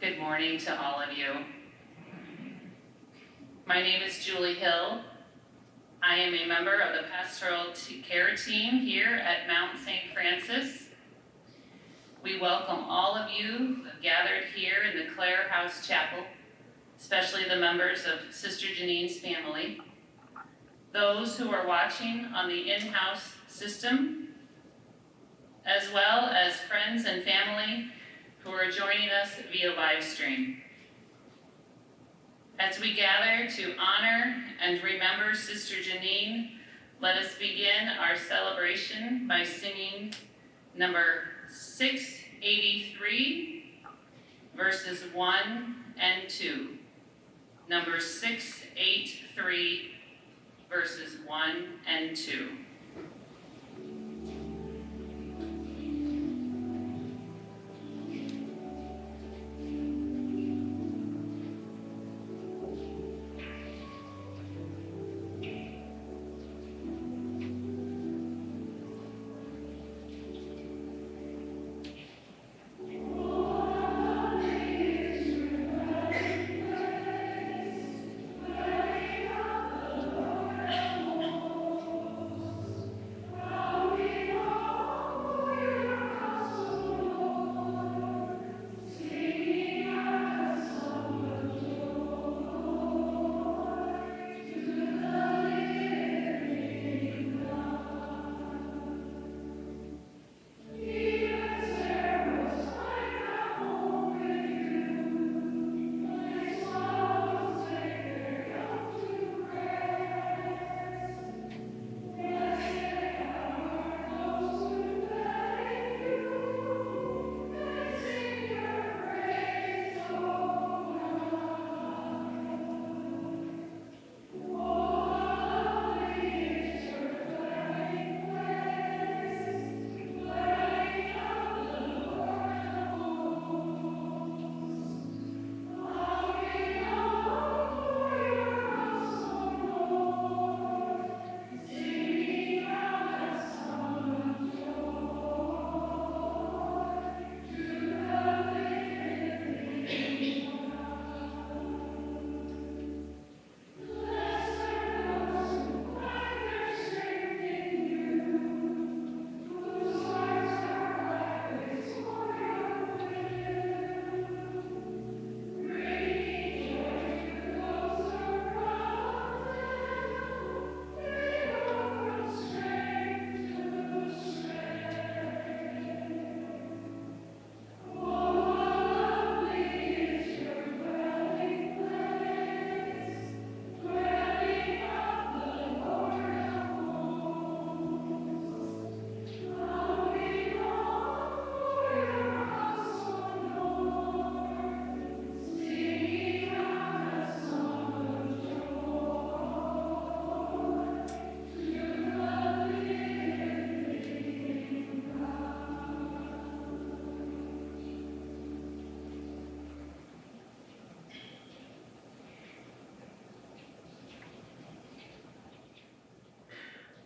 Good morning to all of you. My name is Julie Hill. I am a member of the pastoral care team here at Mount St. Francis. We welcome all of you gathered here in the Clare House Chapel, especially the members of Sister Jeanine's family, those who are watching on the in-house system, as well as friends and family who are joining us via live stream. As we gather to honor and remember Sister Jeanine, let us begin our celebration by singing number 683, verses 1 and 2. Number 683, verses 1 and 2.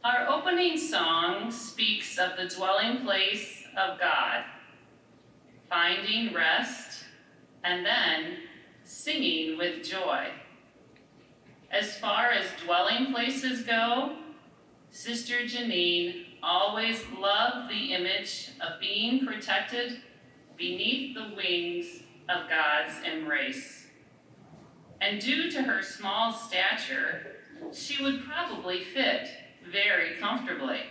Our opening song speaks of the dwelling place of God, finding rest, and then singing with joy. As far as dwelling places go, Sister Jeanine always loved the image of being protected beneath the wings of God's embrace. And due to her small stature, she would probably fit very comfortably.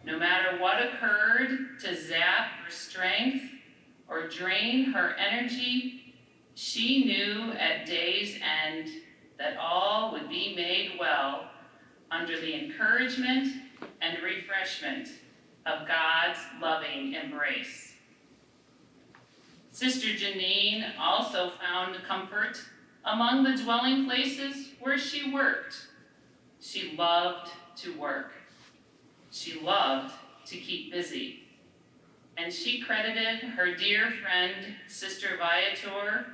No matter what occurred to zap her strength or drain her energy, she knew at day's end that all would be made well under the encouragement and refreshment of God's loving embrace. Sister Jeanine also found comfort among the dwelling places where she worked. She loved to work. She loved to keep busy. And she credited her dear friend, Sister Viator,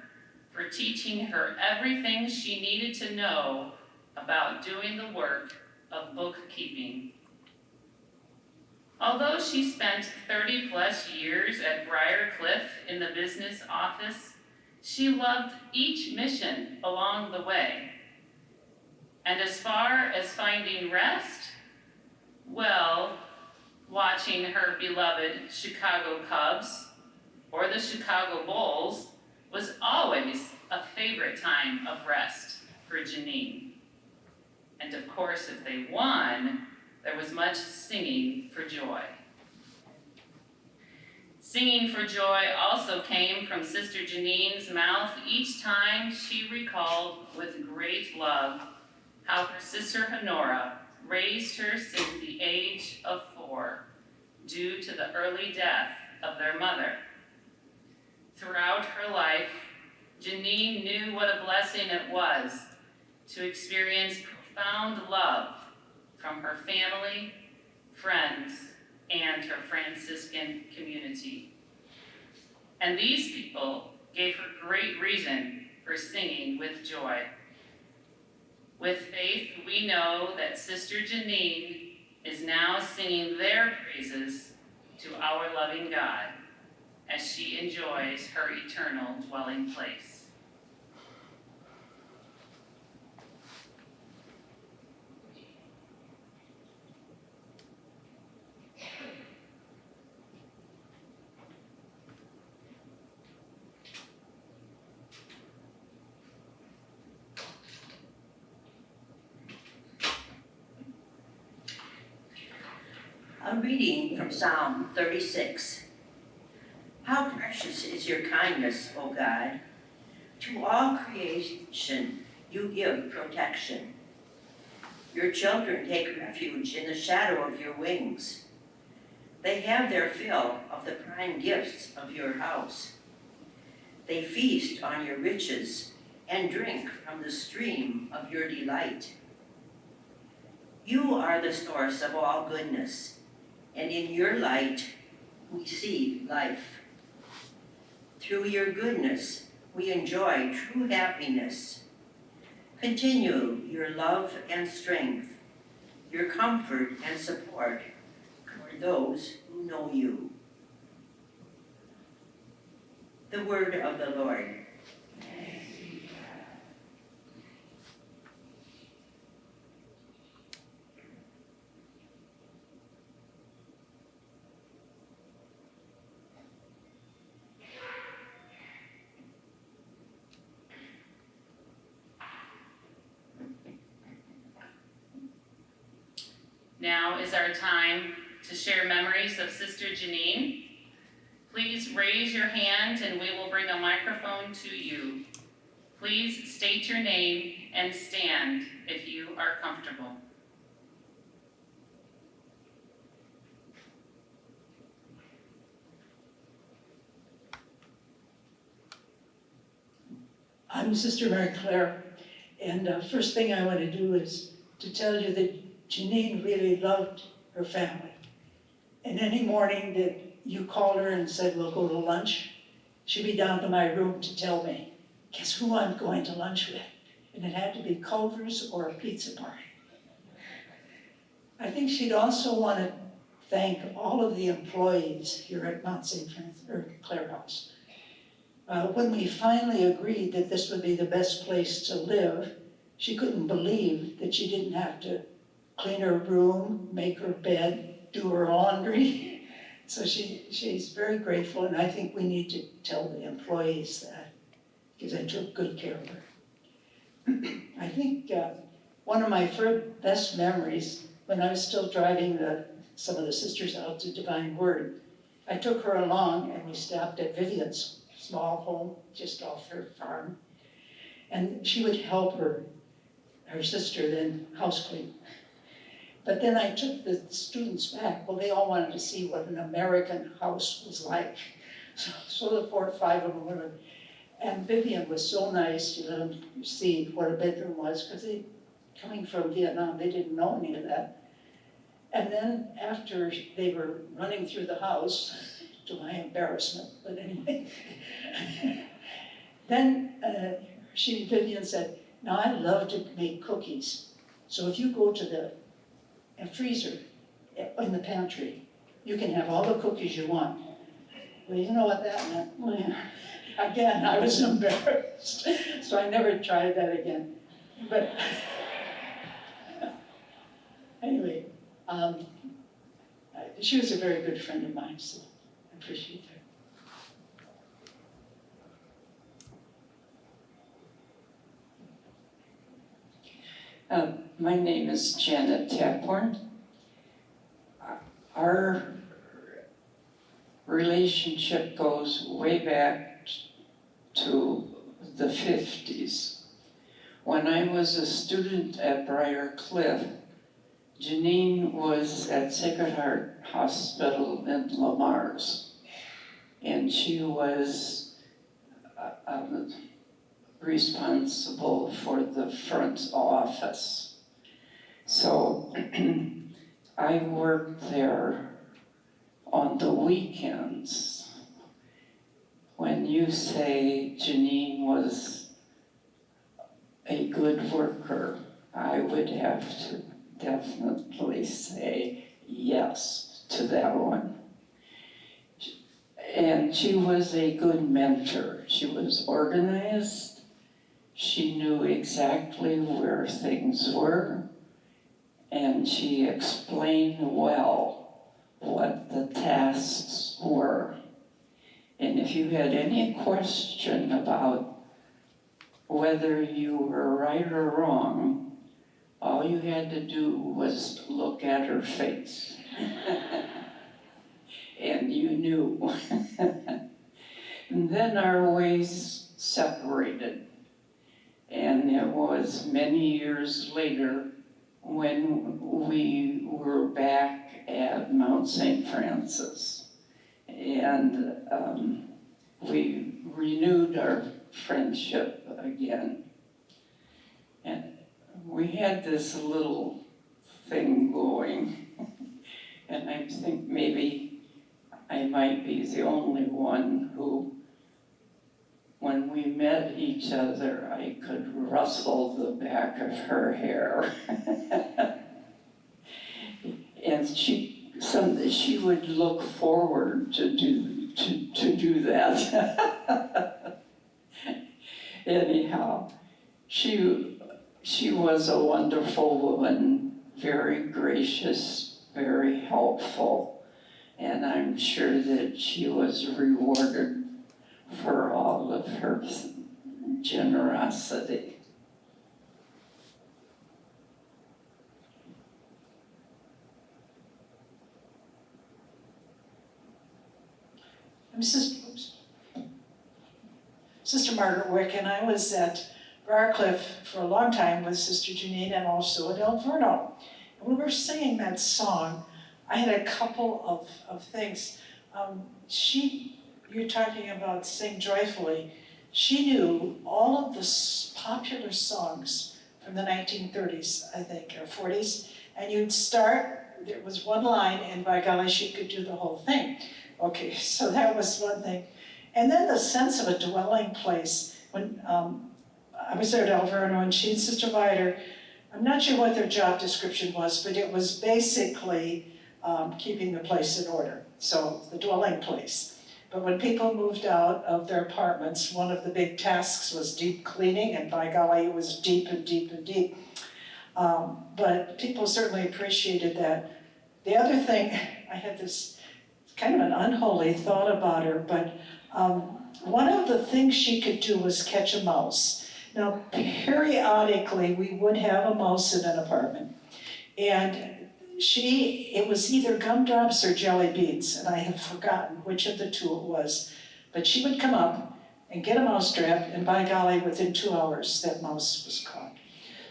for teaching her everything she needed to know about doing the work of bookkeeping. Although she spent 30 plus years at Briar Cliff in in the business office, she loved each mission along the way. And as far as finding rest, well, watching her beloved Chicago Cubs or the Chicago Bulls was always a favorite time of rest for Jeanine. And of course, if they won, there was much singing for joy. Singing for joy also came from Sister Jeanine's mouth each time she recalled with great love how her sister Honora raised her since the age of 4 due to the early death of their mother. Throughout her life, Jeanine knew what a blessing it was to experience profound love from her family, friends, and her Franciscan community. And these people gave her great reason for singing with joy. With faith, we know that Sister Jeanine is now singing their praises to our loving God as she enjoys her eternal dwelling place. A reading from Psalm 36. How precious is your kindness, O God! To all creation you give protection. Your children take refuge in the shadow of your wings. They have their fill of the prime gifts of your house. They feast on your riches and drink from the stream of your delight. You are the source of all goodness, and in your light we see life. Through your goodness we enjoy true happiness. Continue your love and strength, your comfort and support toward those who know you. The word of the Lord. Now is our time to share memories of Sister Jeanine. Please raise your hand and we will bring a microphone to you. Please state your name and stand if you are comfortable. I'm Sister Mary Claire, and first thing I want to do is to tell you that Jeanine really loved her family. And any morning that you called her and said, we'll go to lunch, she'd be down to my room to tell me, guess who I'm going to lunch with? And it had to be Culver's or a pizza party. I think she'd also want to thank all of the employees here at Mount St. Clair House. When we finally agreed that this would be the best place to live, she couldn't believe that she didn't have to clean her room, make her bed, do her laundry. So she's very grateful, and I think we need to tell the employees that, because they took good care of her. I think one of my first best memories, when I was still driving some of the sisters out to Divine Word, I took her along and we stopped at Vivian's small home just off her farm. And she would help her sister then house clean. But then I took the students back. Well, they all wanted to see what an American house was like. So the 4 or 5 of them were, and Vivian was so nice to let them see what a bedroom was, because they, coming from Vietnam, they didn't know any of that. And then after they were running through the house, to my embarrassment, but anyway, then Vivian said, now I love to make cookies. So if you go to the freezer in the pantry, you can have all the cookies you want. Well, you know what that meant. Again, I was embarrassed, so I never tried that again. But anyway, she was a very good friend of mine, so I appreciate her. My name is Janet Taphorn. Our relationship goes way back to the 50s. When I was a student at Briar Cliff, Jeanine was at Sacred Heart Hospital in Lamar's, and she was responsible for the front office. So I worked there on the weekends. When you say Jeanine was a good worker, I would have to definitely say yes to that one. And she was a good mentor. She was organized. She knew exactly where things were, and she explained well what the tasks were. And if you had any question about whether you were right or wrong, all you had to do was look at her face. And you knew. And then our ways separated. And it was many years later when we were back at Mount St. Francis. And we renewed our friendship again. And we had this little thing going. And I think maybe I might be the only one who, when we met each other, I could rustle the back of her hair. And she would look forward to do that. Anyhow, she was a wonderful woman, very gracious, very helpful, and I'm sure that she was rewarded for all of her generosity. Sister Margaret Wick, and I was at Briarcliff for a long time with Sister Jeanine and also at Alverno. And when we were singing that song, I had a couple of things. You're talking about Sing Joyfully. She knew all of the popular songs from the 1930s, I think, or 40s, and you'd start, there was one line, and by golly, she could do the whole thing. Okay, so that was one thing. And then the sense of a dwelling place. When I was there at Alverno, and she and Sister Vider, I'm not sure what their job description was, but it was basically keeping the place in order, so the dwelling place. But when people moved out of their apartments, one of the big tasks was deep cleaning, and by golly, it was deep and deep and deep. But people certainly appreciated that. The other thing, I had this kind of an unholy thought about her, but one of the things she could do was catch a mouse. Now, periodically, we would have a mouse in an apartment, and it was either gumdrops or jelly beans, and I have forgotten which of the two it was, but she would come up and get a mouse trap, and by golly, within 2 hours, that mouse was caught.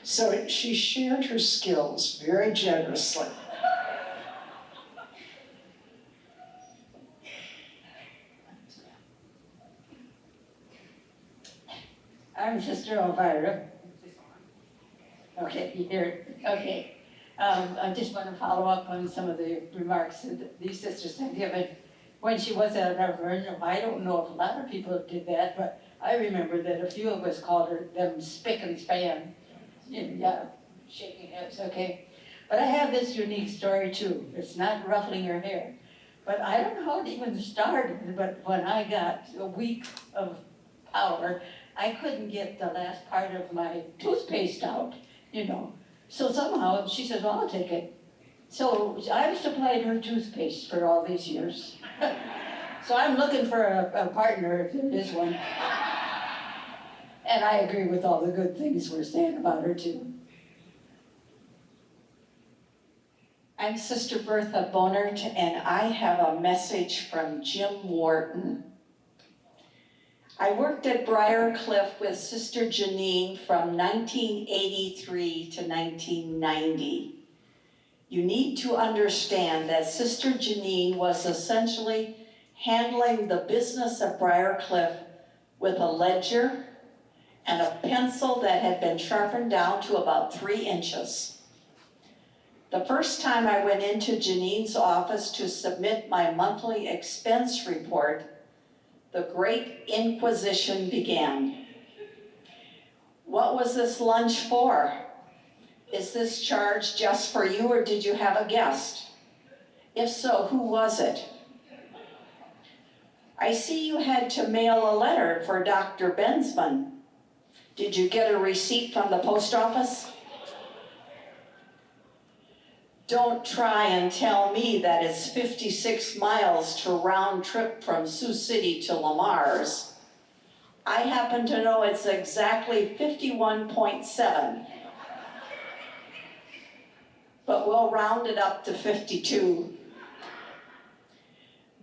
So she shared her skills very generously. I'm Sister Elvira. Okay, you hear it? Okay. I just want to follow up on some of the remarks that these sisters had given when she was at Reverend. I don't know if a lot of people did that, but I remember that a few of us called them spick and span. Yeah, shaking heads, okay. But I have this unique story too. It's not ruffling your hair. But I don't know how it even started, but when I got a week of power, I couldn't get the last part of my toothpaste out, you know. So somehow she says, well, I'll take it. So I've supplied her toothpaste for all these years. So I'm looking for a partner if there is one. And I agree with all the good things we're saying about her too. I'm Sister Bertha Bonert, and I have a message from Jim Wharton. I worked at Briar Cliff with Sister Jeanine from 1983 to 1990. You need to understand that Sister Jeanine was essentially handling the business of Briar Cliff with a ledger and a pencil that had been sharpened down to about 3 inches. The first time I went into Jeanine's office to submit my monthly expense report, the Great Inquisition began. What was this lunch for? Is this charge just for you, or did you have a guest? If so, who was it? I see you had to mail a letter for Dr. Bensman. Did you get a receipt from the post office? Don't try and tell me that it's 56 miles to round trip from Sioux City to Lamar's. I happen to know it's exactly 51.7. But we'll round it up to 52.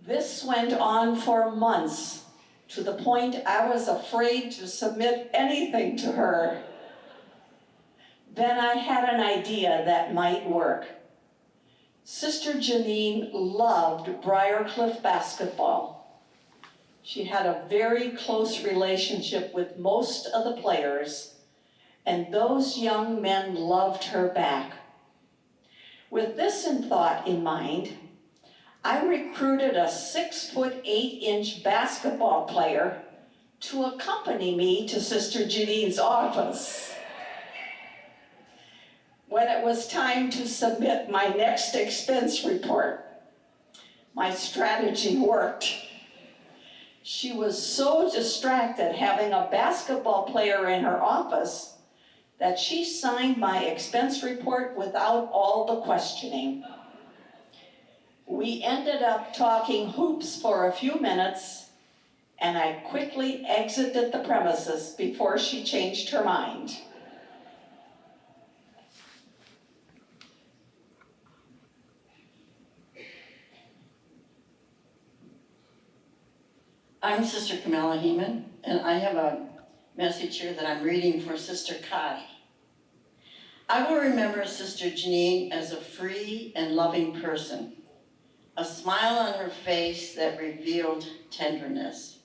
This went on for months, to the point I was afraid to submit anything to her. Then I had an idea that might work. Sister Jeanine loved Briarcliff basketball. She had a very close relationship with most of the players, and those young men loved her back. With this thought in mind, I recruited a 6'8" basketball player to accompany me to Sister Jeanine's office. When it was time to submit my next expense report, my strategy worked. She was so distracted having a basketball player in her office that she signed my expense report without all the questioning. We ended up talking hoops for a few minutes, and I quickly exited the premises before she changed her mind. I'm Sister Camilla Heeman, and I have a message here that I'm reading for Sister Kai. I will remember Sister Jeanine as a free and loving person, a smile on her face that revealed tenderness.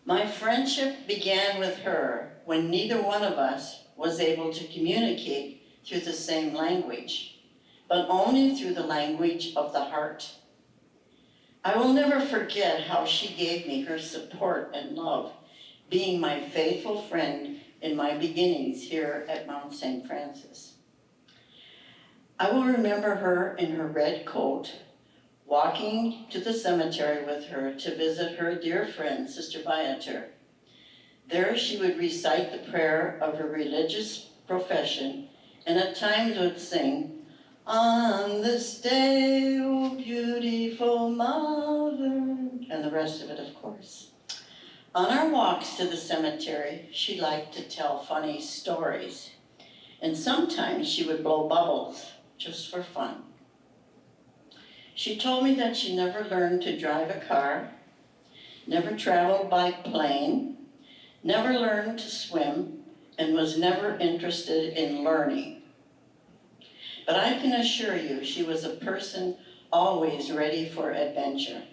My friendship began with her when neither one of us was able to communicate through the same language, but only through the language of the heart. I will never forget how she gave me her support and love, being my faithful friend in my beginnings here at Mount St. Francis. I will remember her in her red coat, walking to the cemetery with her to visit her dear friend, Sister Viator. There she would recite the prayer of her religious profession, and at times would sing, "On this day, O beautiful mother," and the rest of it, of course. On our walks to the cemetery, she liked to tell funny stories, and sometimes she would blow bubbles, just for fun. She told me that she never learned to drive a car, never traveled by plane, never learned to swim, and was never interested in learning. But I can assure you she was a person always ready for adventure.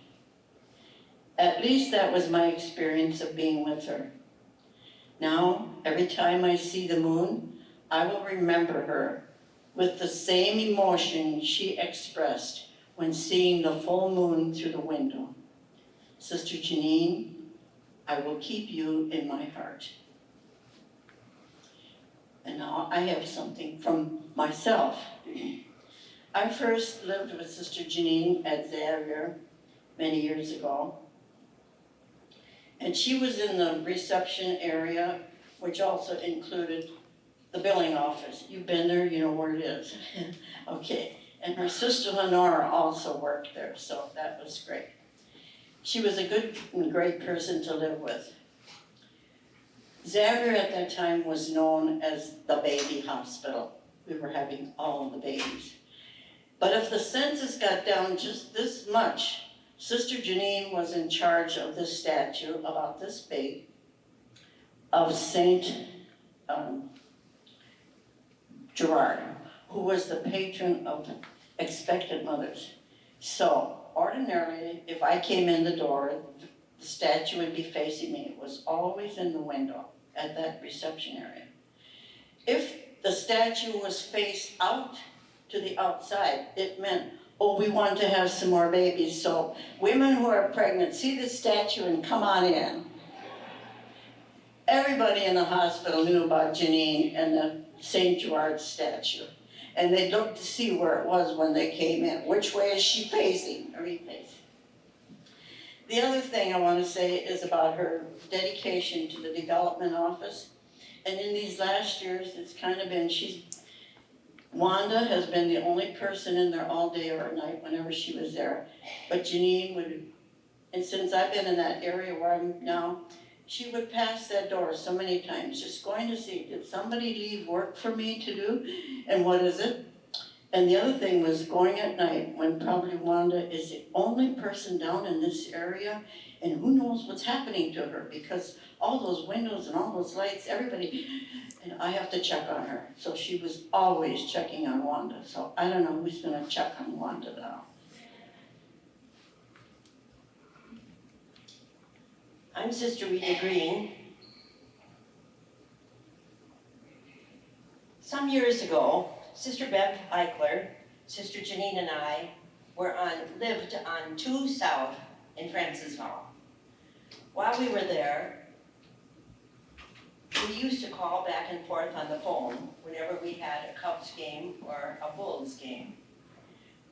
At least that was my experience of being with her. Now, every time I see the moon, I will remember her with the same emotion she expressed when seeing the full moon through the window. Sister Jeanine, I will keep you in my heart. And now I have something from myself. I first lived with Sister Jeanine at Xavier many years ago. And she was in the reception area, which also included the billing office. You've been there, you know where it is. Okay, and her sister Lenora also worked there, so that was great. She was a good and great person to live with. Xavier at that time was known as the baby hospital. We were having all of the babies. But if the census got down just this much, Sister Jeanine was in charge of this statue about this big of Saint Gerard, who was the patron of expectant mothers. So ordinarily, if I came in the door, the statue would be facing me. It was always in the window at that reception area. If the statue was faced out to the outside, it meant, oh, we want to have some more babies. So women who are pregnant, see the statue and come on in. Everybody in the hospital knew about Jeanine and the St. Gerard statue. And they looked to see where it was when they came in. Which way is she facing? Or he facing? The other thing I want to say is about her dedication to the development office. And in these last years, it's kind of been, Wanda has been the only person in there all day or at night whenever she was there. But Jeanine would, and since I've been in that area where I'm now, she would pass that door so many times, just going to see, did somebody leave work for me to do? And what is it? And the other thing was going at night when probably Wanda is the only person down in this area, and who knows what's happening to her, because all those windows and all those lights, everybody, and I have to check on her. So she was always checking on Wanda. So I don't know who's gonna check on Wanda now. I'm Sister Rita Green. Some years ago, Sister Bev Eichler, Sister Jeanine and I lived on 2 South in Francis Hall. While we were there, we used to call back and forth on the phone whenever we had a Cubs game or a Bulls game.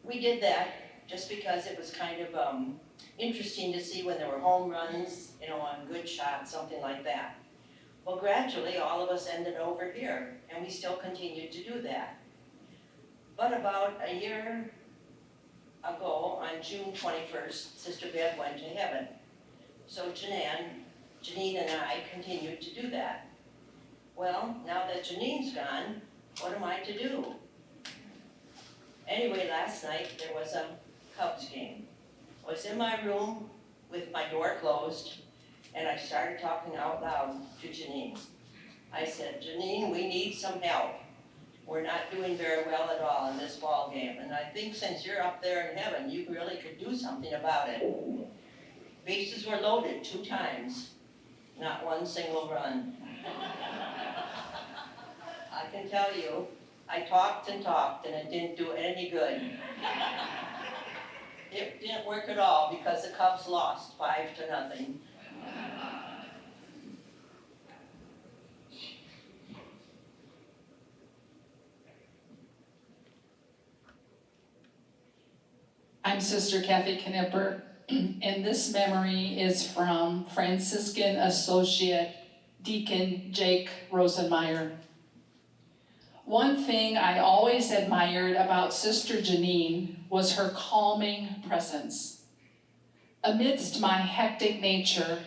We did that just because it was kind of interesting to see when there were home runs, on good shots, something like that. Well, gradually, all of us ended over here, and we still continued to do that. But about a year ago, on June 21st, Sister Bev went to heaven. So Jeanine and I continued to do that. Well, now that Jeanine's gone, what am I to do? Anyway, last night there was a Cubs game. I was in my room with my door closed, and I started talking out loud to Jeanine. I said, Jeanine, we need some help. We're not doing very well at all in this ball game, and I think since you're up there in heaven, you really could do something about it. Bases were loaded 2 times, not one single run. I can tell you, I talked and talked, and it didn't do any good. It didn't work at all because the Cubs lost 5-0. I'm Sister Kathy Knipper, and this memory is from Franciscan Associate Deacon Jake Rosenmeyer. One thing I always admired about Sister Jeanine was her calming presence. Amidst my hectic nature,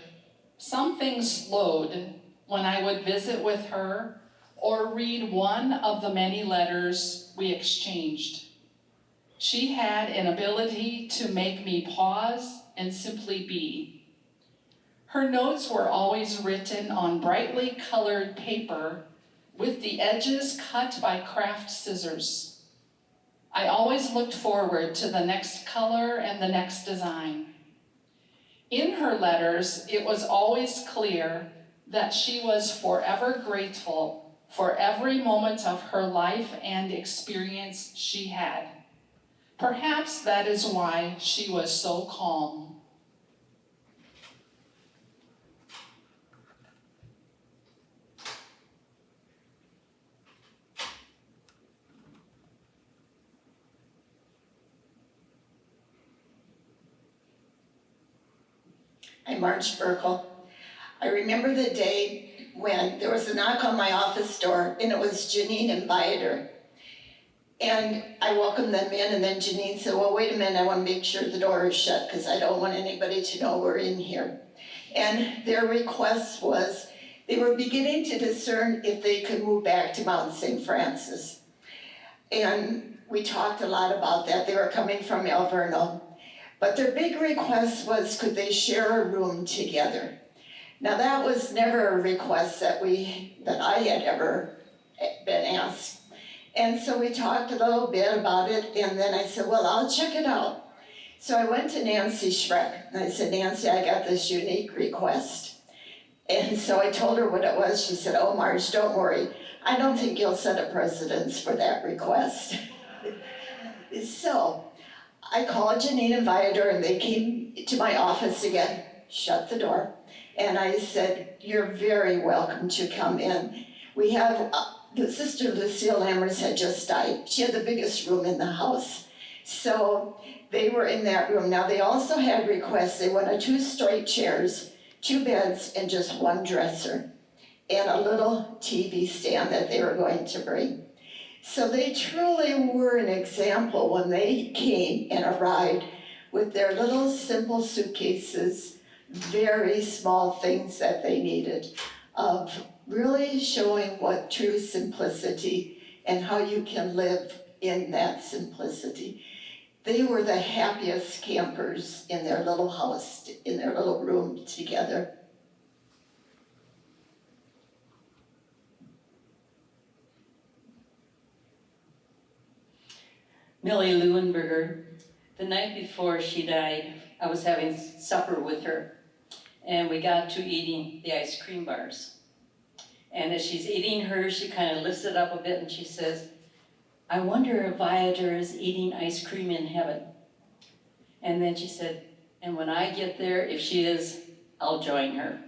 something slowed when I would visit with her or read one of the many letters we exchanged. She had an ability to make me pause and simply be. Her notes were always written on brightly colored paper with the edges cut by craft scissors. I always looked forward to the next color and the next design. In her letters, it was always clear that she was forever grateful for every moment of her life and experience she had. Perhaps that is why she was so calm. I'm Marge Burkle. I remember the day when there was a knock on my office door, and it was Jeanine and Viator. And I welcomed them in, and then Jeanine said, well, wait a minute, I want to make sure the door is shut because I don't want anybody to know we're in here. And their request was, they were beginning to discern if they could move back to Mount St. Francis. And we talked a lot about that. They were coming from Alverno. But their big request was, could they share a room together? Now that was never a request that I had ever been asked. And so we talked a little bit about it, and then I said, well, I'll check it out. So I went to Nancy Schreck, and I said, Nancy, I got this unique request. And so I told her what it was. She said, oh, Marge, don't worry. I don't think you'll set a precedence for that request. So I called Jeanine and Viator, and they came to my office again, shut the door. And I said, you're very welcome to come in. We have, Sister Lucille Lammers had just died. She had the biggest room in the house. So they were in that room. Now they also had requests. They wanted 2 straight chairs, 2 beds, and just 1 dresser, and a little TV stand that they were going to bring. So they truly were an example when they came and arrived with their little simple suitcases, very small things that they needed, of really showing what true simplicity and how you can live in that simplicity. They were the happiest campers in their little house, in their little room together. Millie Leuenberger, the night before she died, I was having supper with her, and we got to eating the ice cream bars. And as she's eating hers, she kind of lifts it up a bit and she says, I wonder if Viator is eating ice cream in heaven. And then she said, and when I get there, if she is, I'll join her.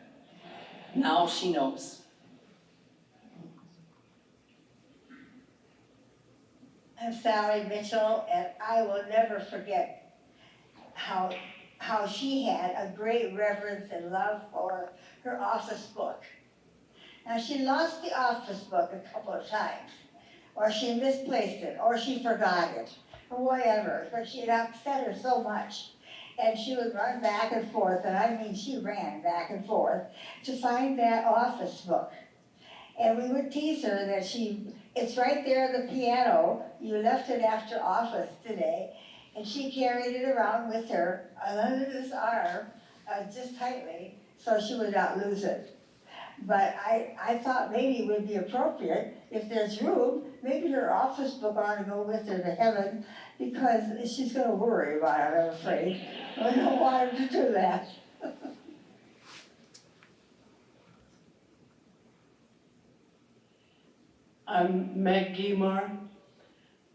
Now she knows. I'm Sally Mitchell, and I will never forget how she had a great reverence and love for her office book. Now, she lost the office book a couple of times, or she misplaced it, or she forgot it, or whatever, but she had upset her so much. And she would run back and forth, and I mean she ran back and forth, to find that office book. And we would tease her that it's right there on the piano, you left it after office today, and she carried it around with her under this arm, just tightly, so she would not lose it. But I thought maybe it would be appropriate, if there's room, maybe her office book ought to go with her to heaven, because she's gonna worry about it, I'm afraid. I don't want her to do that. I'm Meg Guimar.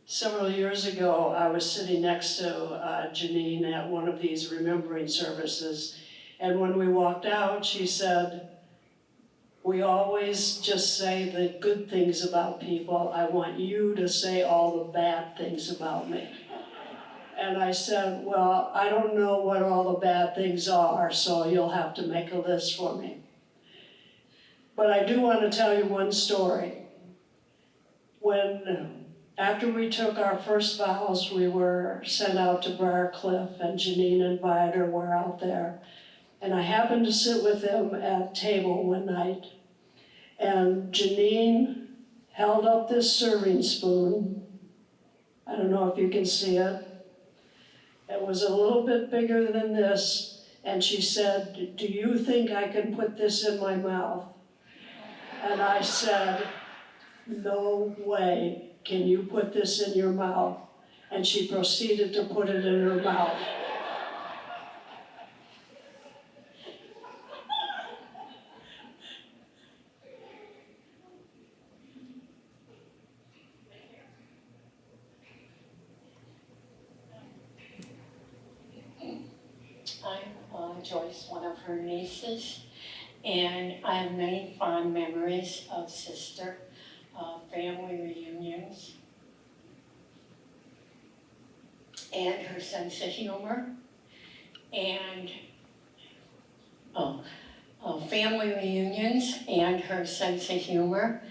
Several years ago, I was sitting next to Jeanine at one of these remembering services, and when we walked out, she said, we always just say the good things about people. I want you to say all the bad things about me. And I said, well, I don't know what all the bad things are, so you'll have to make a list for me. But I do want to tell you one story. After we took our first vows, we were sent out to Briar Cliff, and Jeanine and Viator were out there. And I happened to sit with them at a table one night, and Jeanine held up this serving spoon. I don't know if you can see it. It was a little bit bigger than this, and she said, do you think I can put this in my mouth? And I said, no way can you put this in your mouth. And she proceeded to put it in her mouth. I'm Joyce, one of her nieces, and I have many fond memories of Sister, family reunions, and her sense of humor. And family reunions and her sense of humor.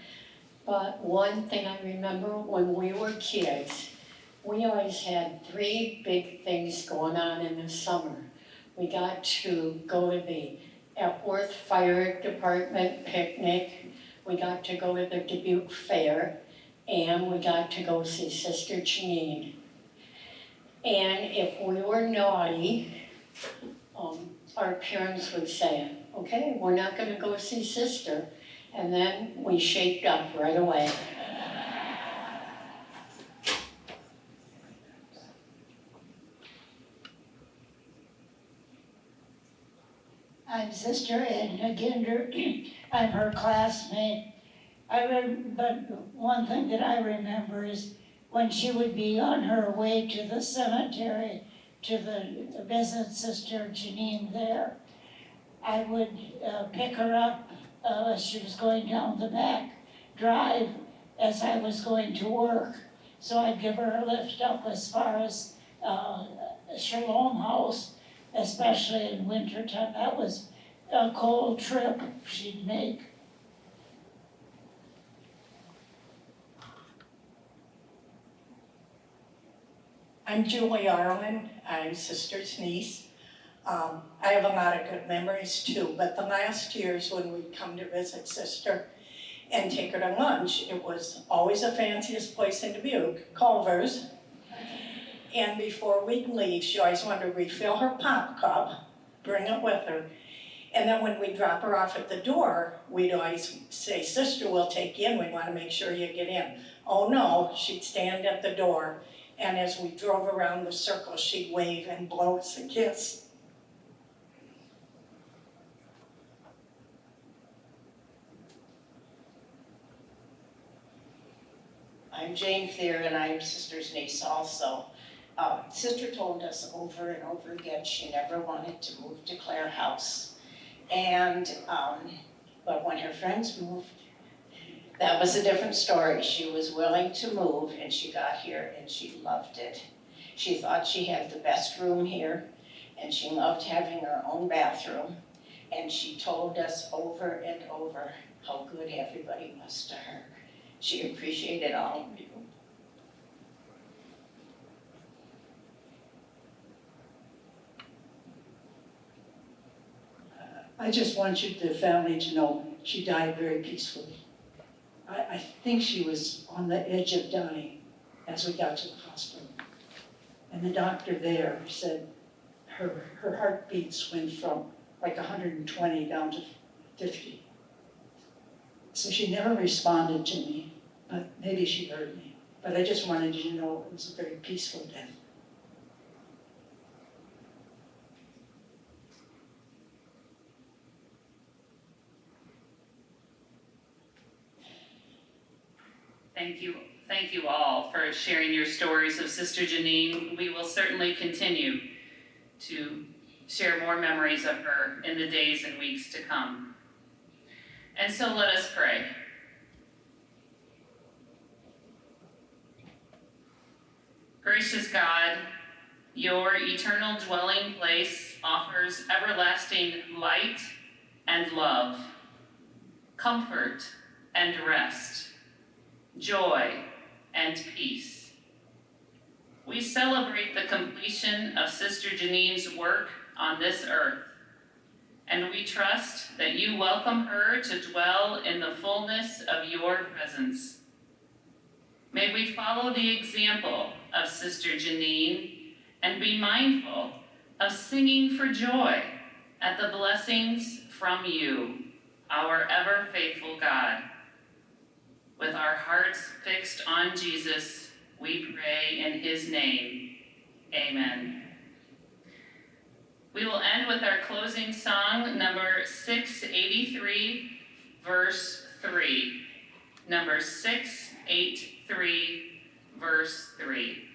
But one thing I remember when we were kids, we always had 3 big things going on in the summer. We got to go to the Epworth Fire Department picnic, we got to go to the Dubuque Fair, and we got to go see Sister Jeanine. And if we were naughty, our parents would say, okay, we're not gonna go see Sister. And then we shaped up right away. I'm Sister Edna Ginder. I'm her classmate. But one thing that I remember is when she would be on her way to the cemetery to visit Sister Jeanine there, I would pick her up as she was going down the back drive as I was going to work. So I'd give her a lift up as far as Shalom House, especially in wintertime. That was a cold trip she'd make. I'm Julie Arlen. I'm Sister's niece. I have a lot of good memories too, but the last years when we'd come to visit Sister and take her to lunch, it was always the fanciest place in Dubuque, Culver's. And before we'd leave, she always wanted to refill her pop cup, bring it with her. And then when we'd drop her off at the door, we'd always say, Sister, we'll take you in, we want to make sure you get in. Oh no, she'd stand at the door, and as we drove around the circle, she'd wave and blow us a kiss. I'm Jane Thayer, and I'm Sister's niece also. Sister told us over and over again she never wanted to move to Clare House. And, but when her friends moved, that was a different story. She was willing to move, and she got here and she loved it. She thought she had the best room here, and she loved having her own bathroom. And she told us over and over how good everybody was to her. She appreciated all of you. I just want the family to know she died very peacefully. I think she was on the edge of dying as we got to the hospital. And the doctor there said her heartbeats went from like 120 down to 50. So she never responded to me, but maybe she heard me. But I just wanted you to know it was a very peaceful death. Thank you all for sharing your stories of Sister Jeanine. We will certainly continue to share more memories of her in the days and weeks to come. And so let us pray. Gracious God, your eternal dwelling place offers everlasting light and love, comfort and rest, joy and peace. We celebrate the completion of Sister Jeanine's work on this earth, and we trust that you welcome her to dwell in the fullness of your presence. May we follow the example of Sister Jeanine and be mindful of singing for joy at the blessings from you, our ever faithful God. With our hearts fixed on Jesus, we pray in his name. Amen. We will end with our closing song, number 683, verse 3. Number 683, verse 3.